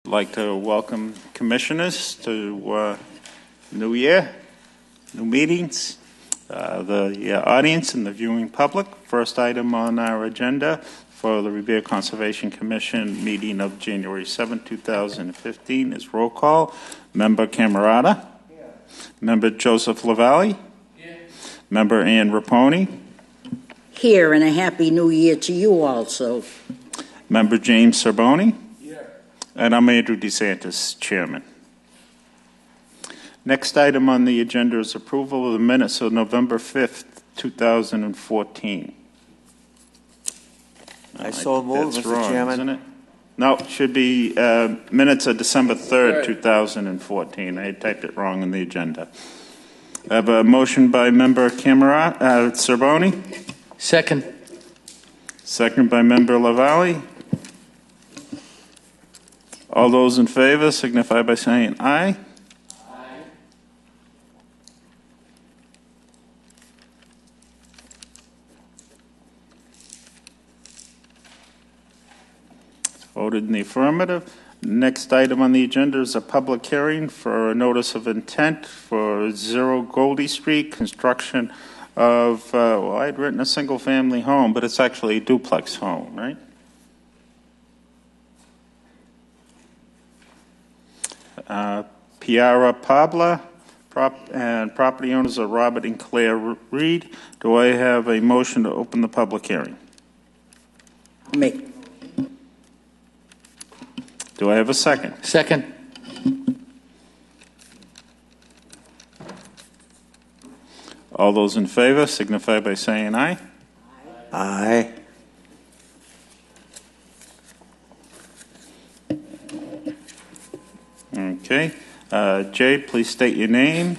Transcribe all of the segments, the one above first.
I'd like to welcome commissioners to New Year, new meetings, the audience and the viewing public. First item on our agenda for the Revere Conservation Commission meeting of January 7, 2015 is roll call. Member Camerata. Yeah. Member Joseph LaValle. Yeah. Member Ann Raponi. Here, and a Happy New Year to you also. Member James Serboni. And I'm Andrew DeSantis, Chairman. Next item on the agenda is approval of the minutes of November 5th, 2014. I so move, That's Mr. wrong, Chairman. Isn't it? No, it should be minutes of December 3rd, 2014. I typed it wrong in the agenda. I have a motion by Member Serboni. Second. Second by Member LaValle. All those in favor signify by saying aye. Aye. Voted in the affirmative. Next item on the agenda is a public hearing for a notice of intent for 0 Goldie Street, construction of, well, I'd written a single-family home, but it's actually a duplex home, right? Piara Pabla, and property owners are Robert and Claire Reed. Do I have a motion to open the public hearing? Me. Do I have a second? Second. All those in favor signify by saying aye. Aye. Okay. Jay, please state your name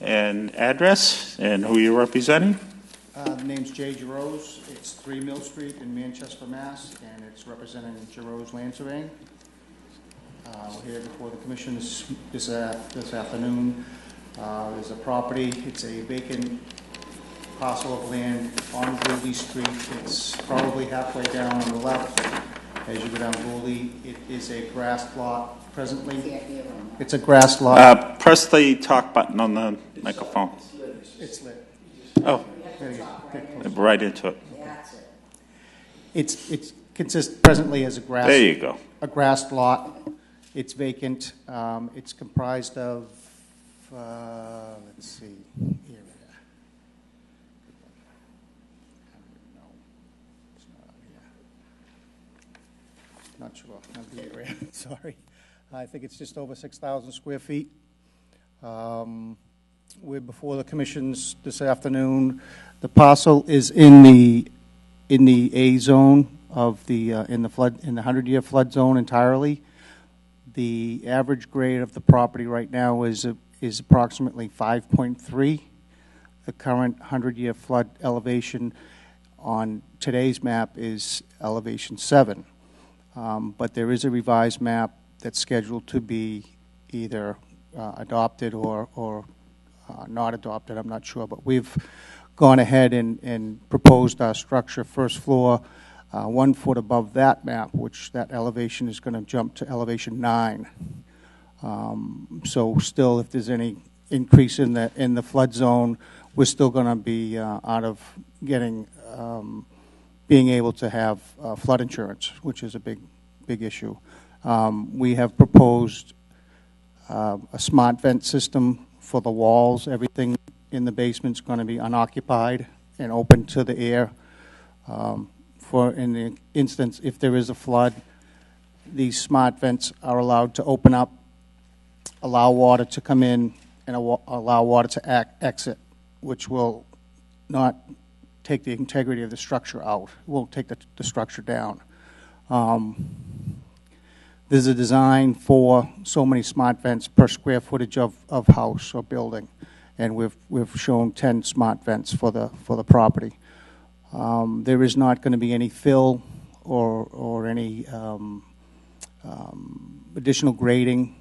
and address and who you're representing. The name's Jay Jarose. It's 3 Mill Street in Manchester, Mass., and it's representing Jarose Land Surveying. We're here before the commission this afternoon. There's a property. It's a vacant parcel of land on Goldie Street. It's probably halfway down on the left. As you go down Goldie, it is a grass lot presently. It's a grass lot. Press the talk button on the microphone. It's lit. Oh, right into it. It consists presently as a grass. There you go. A grass lot. It's vacant. It's comprised of. Let's see. Here we are. It's not on here. Not sure. Not the area. Sorry. I think it's just over 6,000 square feet. We're before the commissions this afternoon. The parcel is in the A zone of the in the 100-year flood zone entirely. The average grade of the property right now is approximately 5.3. The current 100-year flood elevation on today's map is elevation 7. But there is a revised map that's scheduled to be either adopted or not adopted. I'm not sure, but we've gone ahead and proposed our structure, first floor, 1 foot above that map, which that elevation is going to jump to elevation 9. So still, if there's any increase in the flood zone, we're still going to be out of getting being able to have flood insurance, which is a big issue. We have proposed a smart vent system for the walls. Everything in the basement is going to be unoccupied and open to the air. For in the instance, if there is a flood, these smart vents are allowed to open up, allow water to come in, and allow water to exit, which will not take the integrity of the structure out. It will take the structure down. There's a design for so many smart vents per square footage of house or building, and we've shown 10 smart vents for the property. There is not going to be any fill or any additional grading.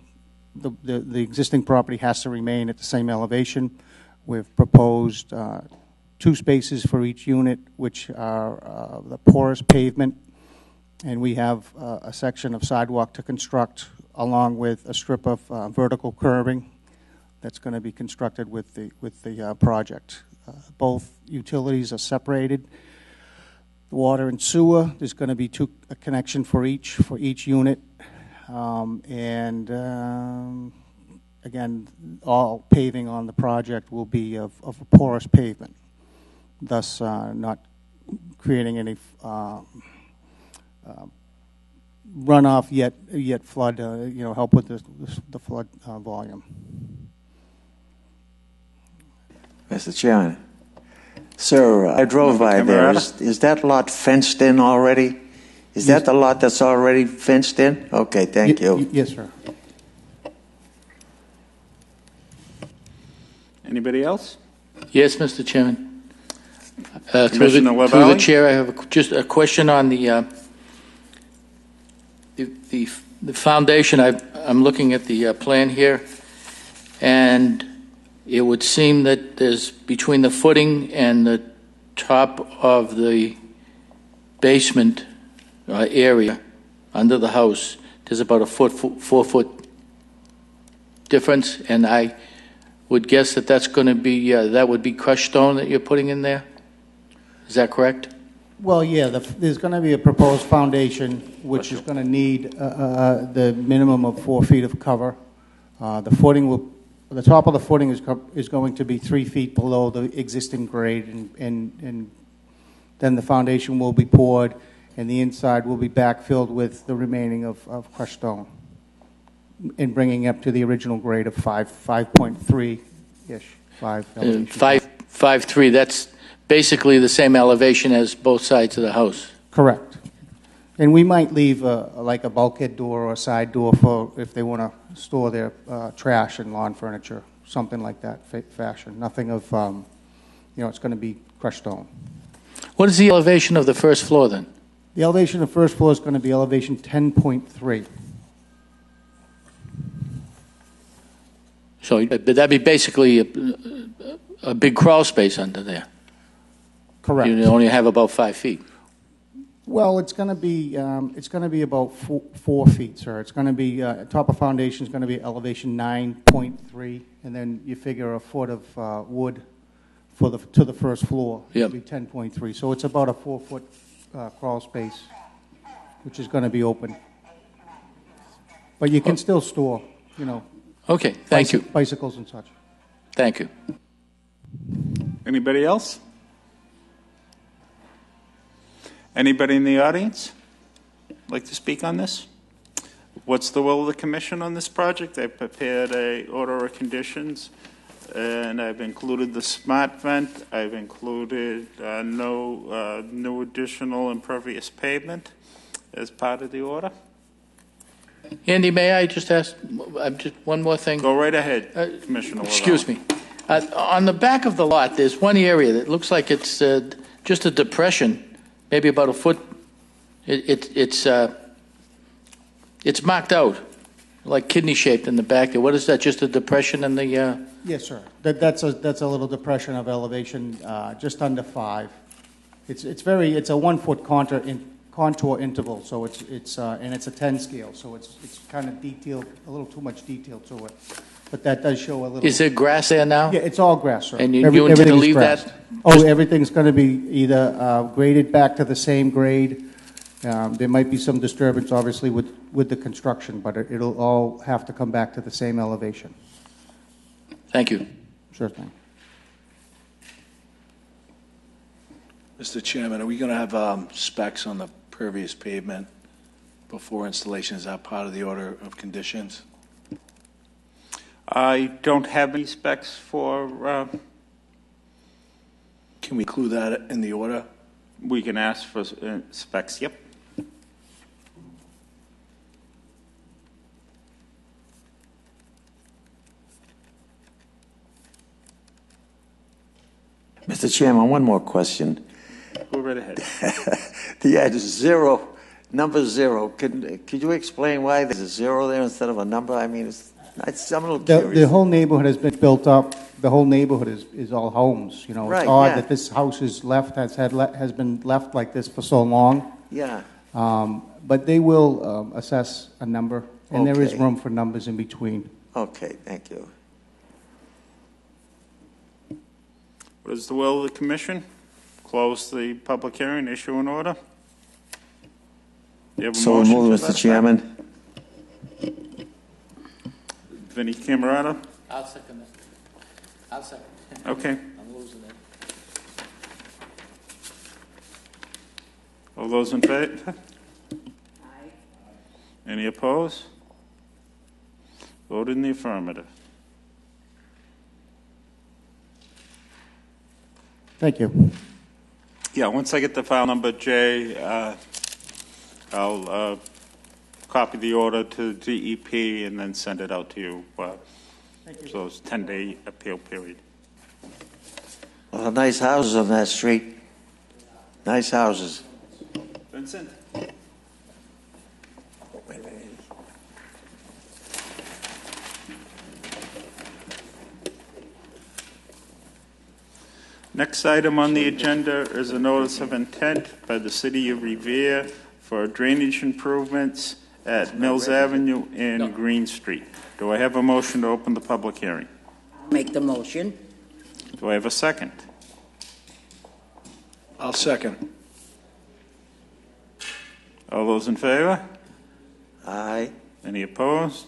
The existing property has to remain at the same elevation. We've proposed 2 spaces for each unit, which are the porous pavement And we have a section of sidewalk to construct along with a strip of vertical curbing that's going to be constructed with the project. Both utilities are separated. Water and sewer, there's going to be a connection for each unit. Again, all paving on the project will be of a porous pavement, thus not creating any runoff yet flood, help with the flood volume. Mr. Chairman. Sir, I drove by there. Is that lot fenced in already? Is that the lot that's already fenced in? Okay, thank you. Yes, sir. Anybody else? Yes, Mr. Chairman. Commissioner Through the Lavalley? chair, I have just a question on the foundation. I'm looking at the plan here, and it would seem that there's between the footing and the top of the basement area under the house, there's about a 4 foot difference, and I would guess that that's going to be that would be crushed stone that you're putting in there. Is that correct? Well, yeah, there's going to be a proposed foundation which is going to need the minimum of 4 feet of cover. The top of the footing is going to be 3 feet below the existing grade, and then the foundation will be poured, and the inside will be backfilled with the remaining of crushed stone, and bringing up to the original grade of 5.3-ish, 5 elevation. 5.3. That's basically the same elevation as both sides of the house. Correct. And we might leave like a bulkhead door or a side door for if they want to store their trash and lawn furniture, something like that fashion. Nothing of, it's going to be crushed stone. What is the elevation of the first floor then? The elevation of the first floor is going to be elevation 10.3. So that'd be basically a big crawl space under there. Correct. You only have about 5 feet. Well, it's going to be about 4 feet, sir. It's going to be top of foundation is going to be elevation 9.3, and then you figure a foot of wood to the first floor. Yep. It'll be 10.3. So it's about a 4 foot crawl space, which is going to be open. But you can still store, Okay, thank you. bicycles and such. Thank you. Anybody else? Anybody in the audience like to speak on this? What's the will of the commission on this project? I prepared a order of conditions, and I've included the smart vent. I've included no new additional impervious pavement as part of the order. Andy, may I just ask just one more thing? Go right ahead, Commissioner Lavalley. Excuse me. On the back of the lot, there's one area that looks like it's just a depression, maybe about a foot. It's marked out, like kidney-shaped in the back there. What is that, just a depression in the... Yes, sir. That's a little depression of elevation, just under 5. It's a 1 foot contour interval, so it's and it's a 10 scale, so it's kind of detailed, a little too much detail to it. But that does show a little. Is there grass there now? Yeah, it's all grass, sir. And you intend to leave that? Oh, everything's going to be either graded back to the same grade. There might be some disturbance, obviously, with the construction, but it'll all have to come back to the same elevation. Thank you. Sure thing. Mr. Chairman, are we going to have specs on the pervious pavement before installation? Is that part of the order of conditions? I don't have any specs for, Can we include that in the order? we can ask for specs, yep. Mr. Chairman, one more question. Go right ahead. The number 0. Could you explain why there's a 0 there instead of a number? I mean, I'm a little curious. The whole neighborhood has been built up. The whole neighborhood is all homes. Right, it's odd yeah. that this house has been left like this for so long. Yeah. But they will assess a number, and there is Okay. room for numbers in between. Okay, thank you. What is the will of the commission? Close the public hearing, issue an order? Do you have a So motion moved, to Mr. that effect? Chairman. Vinnie Camerata? I'll second it. I'll second. Okay. I'm losing it. All those in favor? Any opposed? Vote in the affirmative. Thank you. Yeah, once I get the file number, Jay, I'll copy the order to DEP and then send it out to you. So it's a 10-day appeal period. Well, nice houses on that street. Nice houses. Vincent? Next item on the agenda is a notice of intent by the City of Revere for drainage improvements at Mills Avenue and Green Street. Do I have a motion to open the public hearing? Make the motion. Do I have a second? I'll second. All those in favor? Aye. Any opposed?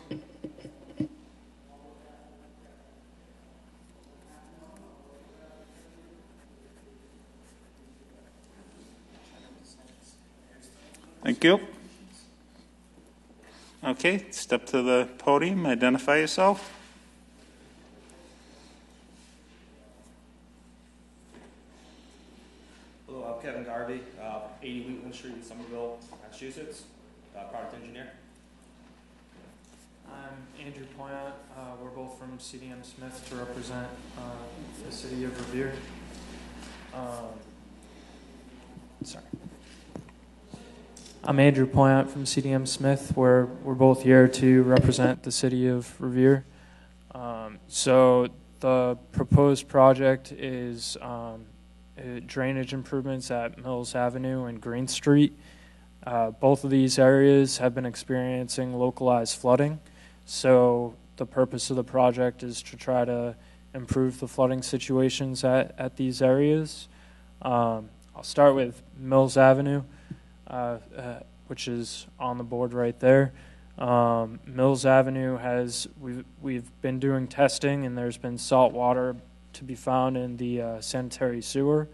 Thank you. Okay, step to the podium, identify yourself. Hello, I'm Kevin Garvey, 80 Wheatland Street in Somerville, Massachusetts, product engineer. I'm Andrew Poyant. We're both from CDM Smith to represent the city of Revere. Sorry. I'm Andrew Poyant from CDM Smith. We're both here to represent the city of Revere. So the proposed project is drainage improvements at Mills Avenue and Green Street. Both of these areas have been experiencing localized flooding. So the purpose of the project is to try to improve the flooding situations at these areas. I'll start with Mills Avenue, which is on the board right there. Mills Avenue we've been doing testing, and there's been salt water to be found in the sanitary sewer.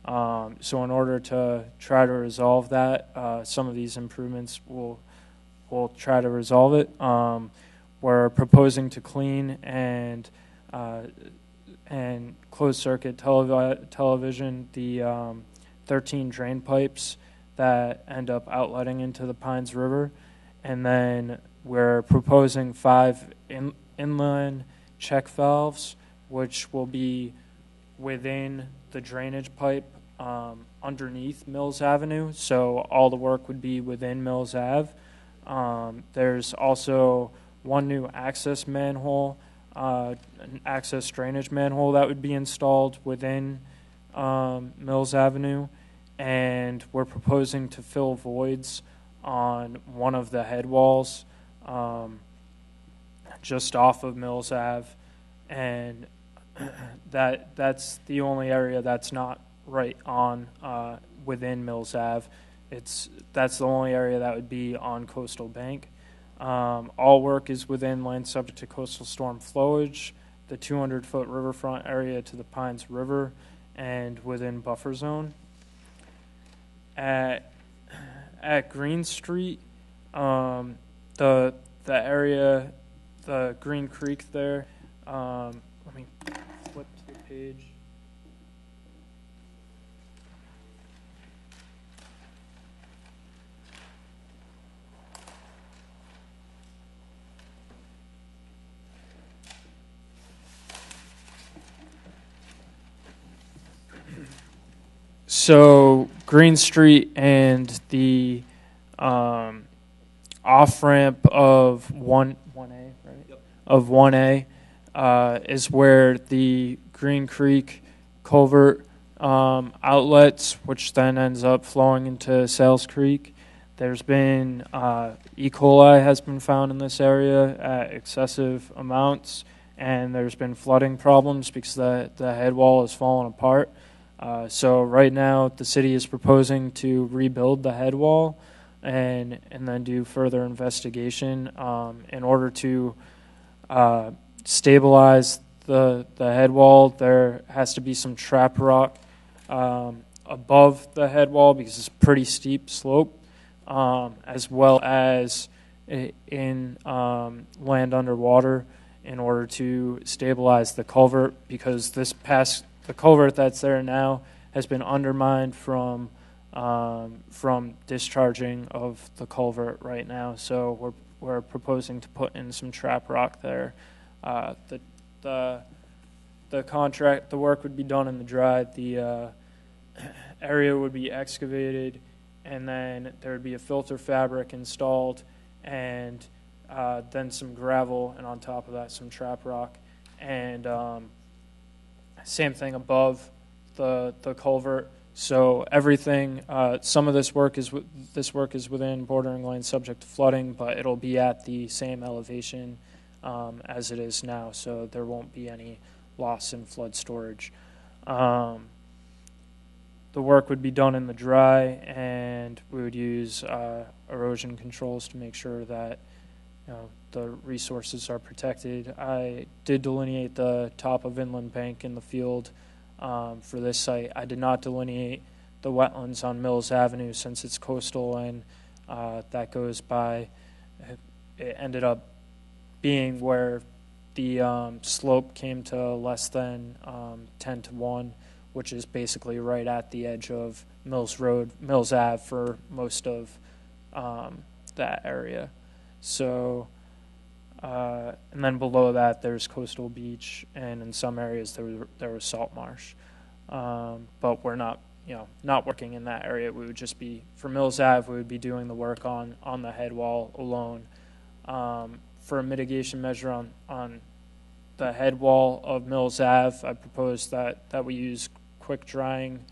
So in order to try to resolve that, some of these improvements will try to resolve it. We're proposing to clean and closed circuit television the 13 drain pipes that end up outletting into the Pines River, and then we're proposing 5 inline check valves, which will be within the drainage pipe underneath Mills Avenue, so all the work would be within Mills Ave. There's also one new access manhole, an access drainage manhole that would be installed within Mills Avenue, and we're proposing to fill voids on one of the head walls just off of Mills Ave, and that's the only area that's not right on within Mills Ave. That's the only area that would be on Coastal Bank. All work is within land subject to coastal storm flowage, the 200-foot riverfront area to the Pines River, and within buffer zone. At Green Street, the area, the Green Creek there. Let me flip to the page. So Green Street and the off ramp of 1A, right? Yep. Of 1A is where the Green Creek culvert outlets, which then ends up flowing into Sales Creek. There's been E. coli has been found in this area at excessive amounts, and there's been flooding problems because the head wall has fallen apart. So right now, the city is proposing to rebuild the head wall and then do further investigation in order to stabilize the head wall. There has to be some trap rock above the head wall because it's a pretty steep slope, as well as in land underwater in order to stabilize the culvert, because the culvert that's there now has been undermined from discharging of the culvert right now. So we're proposing to put in some trap rock there. The work would be done in the dry. The area would be excavated, and then there would be a filter fabric installed, and then some gravel, and on top of that some trap rock, and same thing above the culvert. So everything, some of this work is within bordering land subject to flooding, but it'll be at the same elevation as it is now, so there won't be any loss in flood storage. The work would be done in the dry, and we would use erosion controls to make sure that the resources are protected. I did delineate the top of inland bank in the field for this site. I did not delineate the wetlands on Mills Avenue since it's coastal, and that goes by. It ended up being where the slope came to less than 10 to 1, which is basically right at the edge of Mills Ave for most of that area. So, and then below that, there's coastal beach, and in some areas there was salt marsh. But we're not working in that area. We would just be, for Mills Ave, we would be doing the work on the head wall alone. For a mitigation measure on the head wall of Mills Ave, I proposed that we use quick drying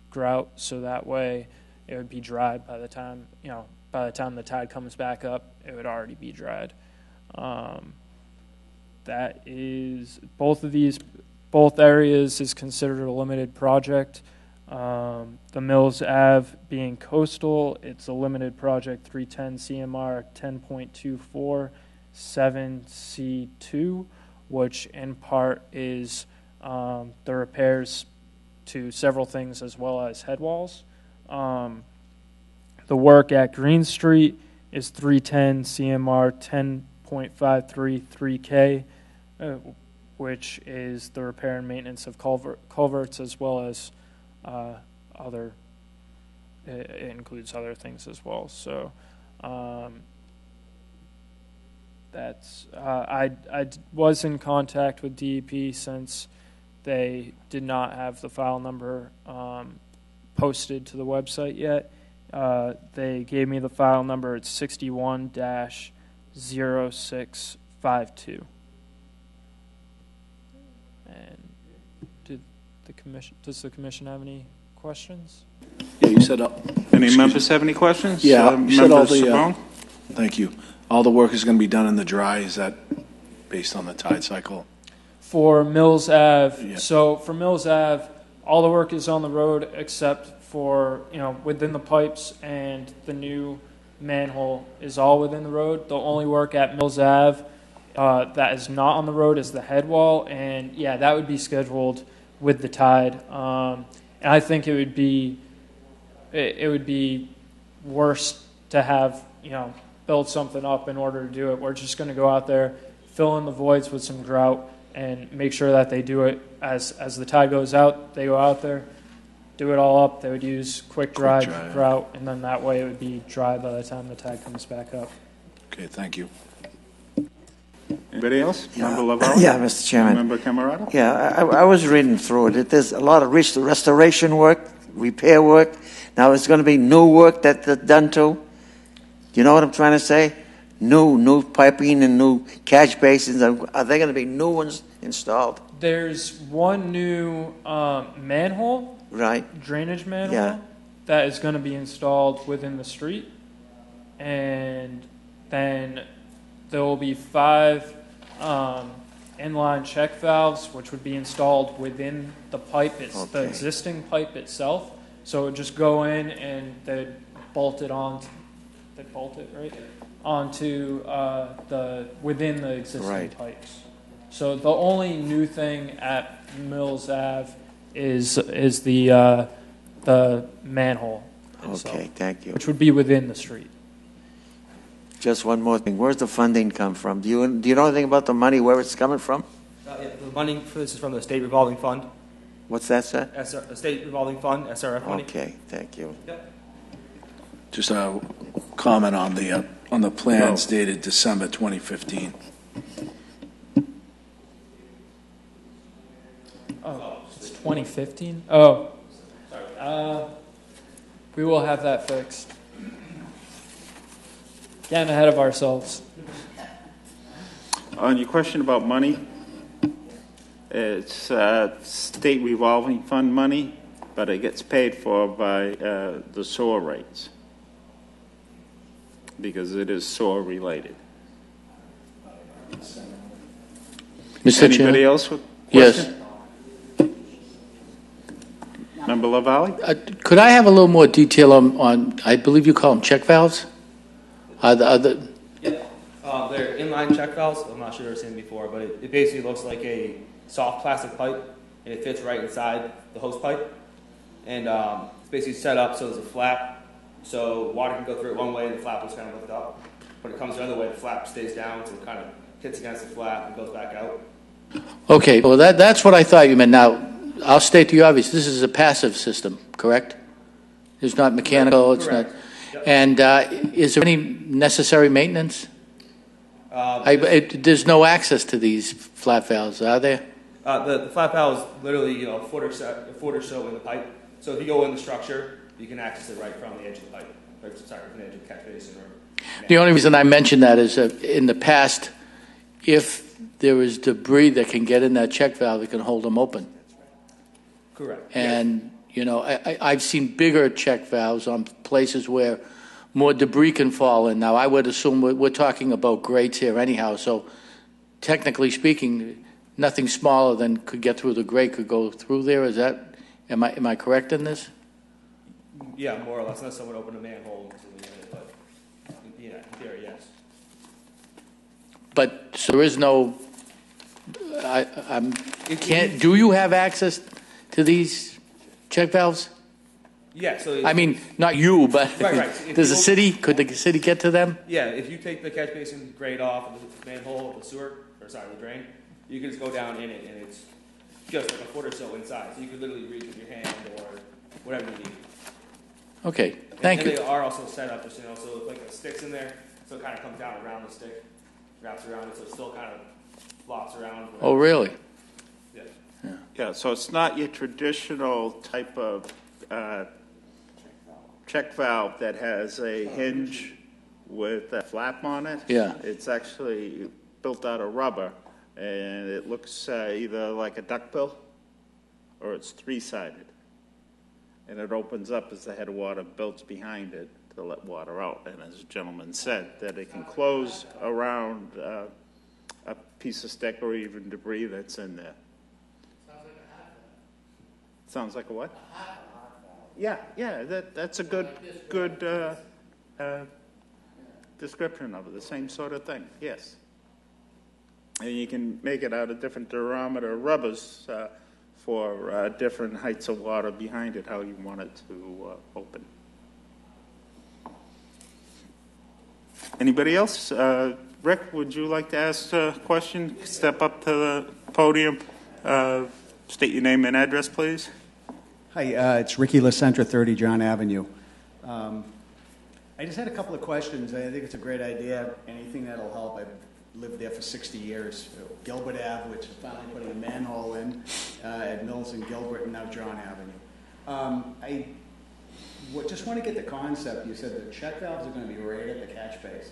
grout, so that way it would be dried by the time the tide comes back up, it would already be dried. That is, both areas is considered a limited project. The Mills Ave being coastal, it's a limited project, 310 CMR 10.24 7C2, which in part is the repairs to several things as well as head walls. The work at Green Street is 310 CMR 10.533K, which is the repair and maintenance of culverts as well as it includes other things as well. So that's I was in contact with DEP since they did not have the file number posted to the website yet. They gave me the file number. It's 61-0652. And does the commission have any questions? Yeah, you said Any members have any questions? Yeah, you said all Member Sabone? thank you. All the work is going to be done in the dry. Is that based on the tide cycle? For Mills Ave, Yeah. So for Mills Ave, all the work is on the road except for, within the pipes, and the new manhole is all within the road. The only work at Mills Ave that is not on the road is the head wall, and yeah, that would be scheduled with the tide. And I think it would be worse to have, build something up in order to do it. We're just going to go out there, fill in the voids with some grout, and make sure that they do it as the tide goes out. They go out there, do it all up. They would use quick dry grout, and then that way it would be dry by the time the tide comes back up. Okay, thank you. Anybody else? Yeah. Member Lavelle? Yeah, Mr. Chairman. Member Camerata? Yeah, I was reading through it. There's a lot of restoration work, repair work. Now it's going to be new work that's done too. You know what I'm trying to say? New piping and new catch basins. Are there going to be new ones installed? There's one new manhole, Right. drainage manhole, Yeah. that is going to be installed within the street. and then there will be 5 inline check valves, which would be installed within the pipe, the Okay. existing pipe itself. So it would just go in and they'd bolt it right onto within the existing Right. pipes. So the only new thing at Mills Ave is the manhole itself, Okay, thank you. which would be within the street. Just one more thing. Where's the funding come from? Do you know anything about the money, where it's coming from? Yeah, the money for this is from the state revolving fund, What's that, sir? the state revolving fund, SRF money. Okay, thank you. Just a comment on the plans dated December 2015. Oh, it's 2015? Oh. We will have that fixed. Getting ahead of ourselves. On your question about money, it's state revolving fund money, but it gets paid for by the SOAR rates because it is SOAR related. Mr. Anybody Chairman? else with Yes. question? Member LaValle? Could I have a little more detail on I believe you call them check valves? Are the Yeah, they're inline check valves. I'm not sure if you've seen them before, but it basically looks like a soft plastic pipe, and it fits right inside the hose pipe. And it's basically set up so there's a flap, so water can go through it one way, and the flap was kind of lifted up. When it comes the other way, the flap stays down, so it kind of hits against the flap and goes back out. Okay, well, that's what I thought you meant. Now, I'll state the obvious. This is a passive system, correct? It's not mechanical, it's not... Correct. Yep. And is there any necessary maintenance? There's no access to these flat valves, are there? The flap valve is literally a foot or so in the pipe. So if you go in the structure, you can access it right from the edge of the pipe. Or, sorry, from the edge of the catch basin. The only reason I mention that is in the past, if there is debris that can get in that check valve, it can hold them open. Correct. And, you know, I've seen bigger check valves on places where more debris can fall in. Now, I would assume we're talking about grates here anyhow, so technically speaking, nothing smaller than could get through the grate could go through there. Is that, am I correct in this? Yeah, more or less, unless someone opened a manhole into the unit, but yeah, in theory, yes. But so there is no, do you have access to these check valves? Yeah, so I mean, not you, but Right. does the city, could the city get to them? yeah, if you take the catch basin grate off of the manhole, the sewer, or sorry, the drain, you can just go down in it, and it's just like a foot or so inside. So you could literally reach with your hand or whatever you need. Okay, thank And you. they are also set up, just, so like the stick's in there, so it kind of comes down around the stick, wraps around it, so it still kind of flops around. Oh, really? Yeah. Yeah, so it's not your traditional type of check valve that has a hinge with a flap on it. Yeah. It's actually built out of rubber, and it looks either like a duckbill or it's three-sided. And it opens up as the head of water builds behind it to let water out. And as the gentleman said, that it can close around a piece of stick or even debris that's in there. Sounds like a what? Yeah, that's a good description of it, the same sort of thing, yes. And you can make it out of different diameter rubbers for different heights of water behind it, how you want it to open. Anybody else? Rick, would you like to ask a question? Step up to the podium. State your name and address, please. Hi, it's Ricky LaCentra, 30 John Avenue. I just had a couple of questions. I think it's a great idea. Anything that'll help. I've lived there for 60 years. Gilbert Ave, which is finally putting a manhole in at Mills and Gilbert, and now John Avenue. I just want to get the concept. You said the check valves are going to be right at the catch basins.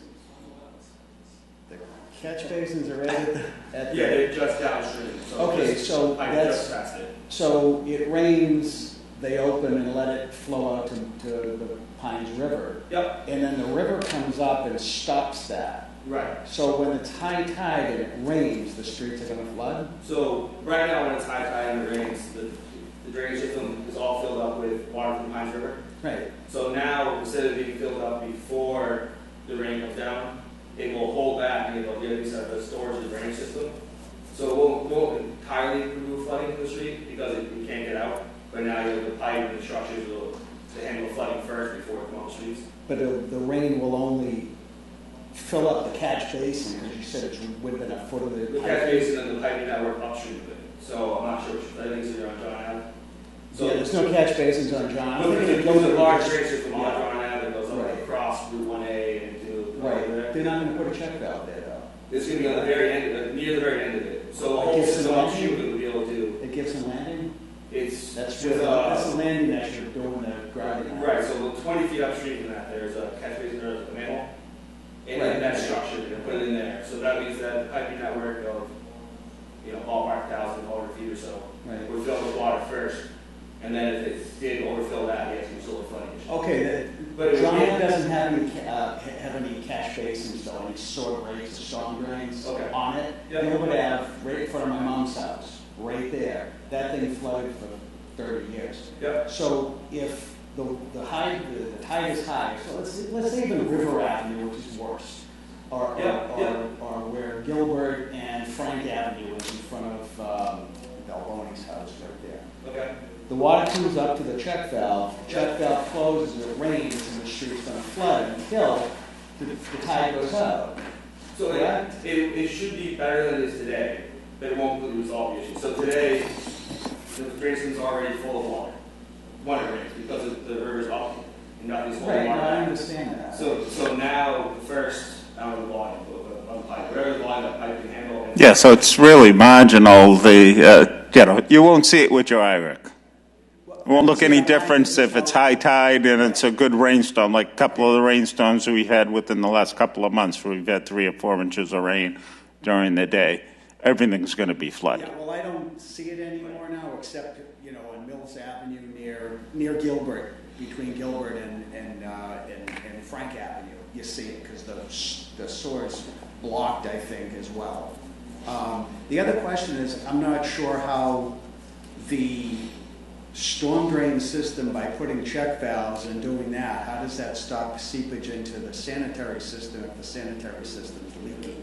The catch basins are right at the... Yeah, they're just downstream. Okay, so I that's... just passed it. So it rains they open and let it flow out to the Pines River. Yep. And then the river comes up and stops that. Right. So when it's high tide and it rains, the streets are going to flood? So right now, when it's high tide and it rains, the drainage system is all filled up with water from the Pines River. Right. So now, instead of being filled up before the rain comes down, it will hold back and it'll give you a storage and drainage system. So it won't entirely remove flooding in the street because it can't get out. But now you have the pipe and the structures to handle the flooding first before it comes on the streets. But the rain will only fill up the catch basin, because you said it's within a foot of the The pipe. catch basin and the piping network upstream of it. So I'm not sure which, I think you're on John Ave. So Yeah, there's no catch basins on John. No, I think there's it goes a large across- drainage system on Yeah. John Ave that goes up Right. across Route 1A and to Right. there. They're not going to put a check valve there, though. It's going to be on the very end, near the very end of it. So the Like whole Gibson system Landing? upstream will be able to. At Gibson Landing? It's That's with, where that's the landing that you're doing the grouting. on. right. So 20 feet upstream from that, there's a catch basin or a manhole, and Right. then that structure, and put it in there. So that means that the piping network of, ballpark 1,000 feet or so, Right. would fill with water first, and then if it did overfill that, you have to do solar flooding. Okay, But it would John be- doesn't have any catch basins, though, any sewer grates or storm drains Okay. on it. Yeah. They would have right in front of my mom's house, right there. That thing flooded for 30 years. Yeah. So if the tide is high, so let's say even River Avenue, which is worse, or where Gilbert and Frank Avenue is in front of Balboni's house right there. Okay. The water comes up to the check valve closes, it rains, and the street's going to flood until the tide goes out. So Correct? it should be better than it is today, but it won't completely resolve the issue. So today, the drain system's already full of water when it rains because the river's up and nothing's holding Right, no, water I back. understand that. So now the first, I don't know the volume, but on the pipe, whatever the volume that pipe can handle. And Yeah, so it's really marginal. You won't see it with your eye, Rick. It won't look any difference if it's high tide and it's a good rainstorm, like a couple of the rainstorms we had within the last couple of months, where we've had 3 or 4 inches of rain during the day. Everything's going to be flooded. Yeah, well, I don't see it anymore now, except, on Mills Avenue near Gilbert, between Gilbert and Frank Avenue. You see it because the sewer's blocked, I think, as well. The other question is, I'm not sure how the storm drain system, by putting check valves and doing that, how does that stop seepage into the sanitary system if the sanitary system's leaking?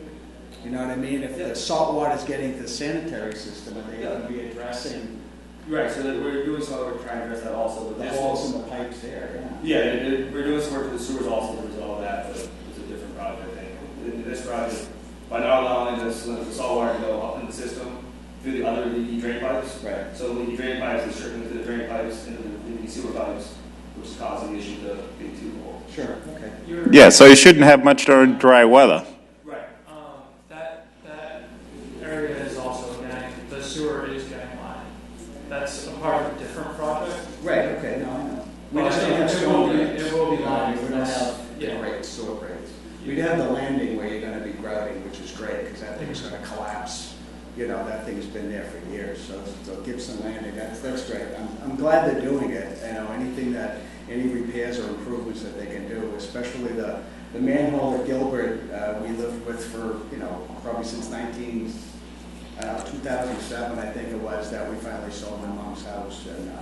You know what I mean? If the salt water's getting to the sanitary system, are they going to be addressing right, so that we're doing some work trying to address that also. But the this holes is- in the pipes there? we're doing some work with the sewers also to resolve that, but it's a different project, I think. In this project, by not allowing the salt water to go up in the system through the other leaky drain pipes. Right. So leaky drain pipes is trickling into the drain pipes, into the leaky sewer pipes, which is causing the issue to be too cold. Sure, okay. Yeah, so you shouldn't have much during dry weather. Right. That area is also getting, the sewer is getting lined. That's a part of a different project. Right, okay, no, I know. We Well, just don't have it storm will be- drains. it will be lined. We don't have Yeah. grates, sewer grates. We'd have the landing where you're gonna be grouting, which is great, because that thing's gonna collapse. That thing's been there for years, so Gibson Landing, that's great. I'm glad they're doing it, any repairs or improvements that they can do, especially the manhole at Gilbert, we lived with for, probably since 2007, I think it was, that we finally sold my mom's house, and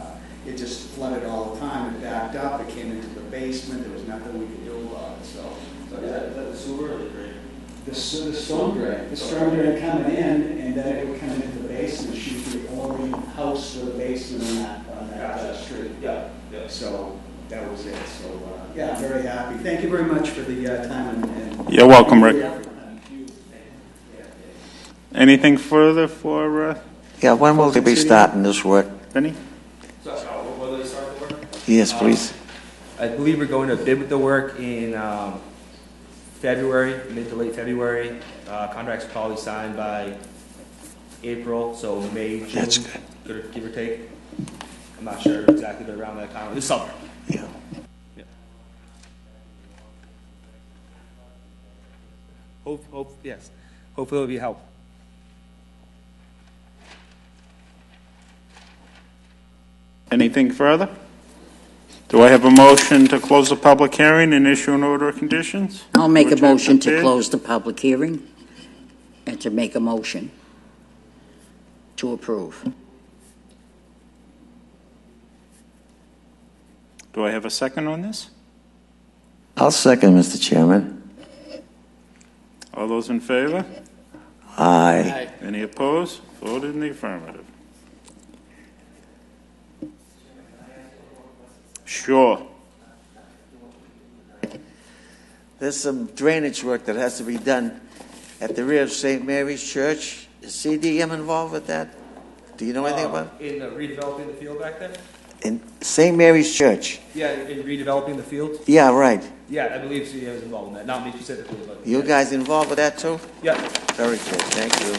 it just flooded all the time. It backed up, it came into the basement, there was nothing we could do about it, so. So is that the sewer or the drain? The storm drain. The storm drain coming in, and then it would come into the basement. She's the only house with a basement on that street. Yeah. So that was it. So, I'm very happy. Thank you very much for the time. And You're welcome, Rick. Anything further for Yeah, when will they be starting this work? Vinnie? So, will they start the work? Yes, please. I believe we're going to bid with the work in February, mid to late February. Contracts are probably signed by April, so May, June. That's good. Give or take. I'm not sure exactly, but around that time. This summer. Yeah. Yes. Hopefully it'll be help. Anything further? Do I have a motion to close the public hearing and issue an order of conditions? I'll make a Which I motion to prepared. close the public hearing and to make a motion to approve. Do I have a second on this? I'll second, Mr. Chairman. All those in favor? Aye. Any opposed? Voted in the affirmative. Sure. There's some drainage work that has to be done at the rear of St. Mary's Church. Is CDM involved with that? Do you know anything about it? In redeveloping the field back there? In St. Mary's Church? Yeah, in redeveloping the field? Yeah, right. Yeah, I believe CDM is involved in that. Not me specifically, but. You guys involved with that too? Yeah. Very good, thank you.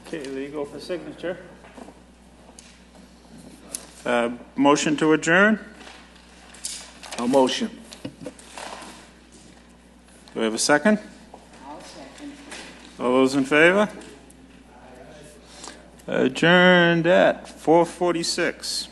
Okay, there you go for signature. Motion to adjourn? A motion. Do we have a second? I'll second. All those in favor? Adjourned at 4:46.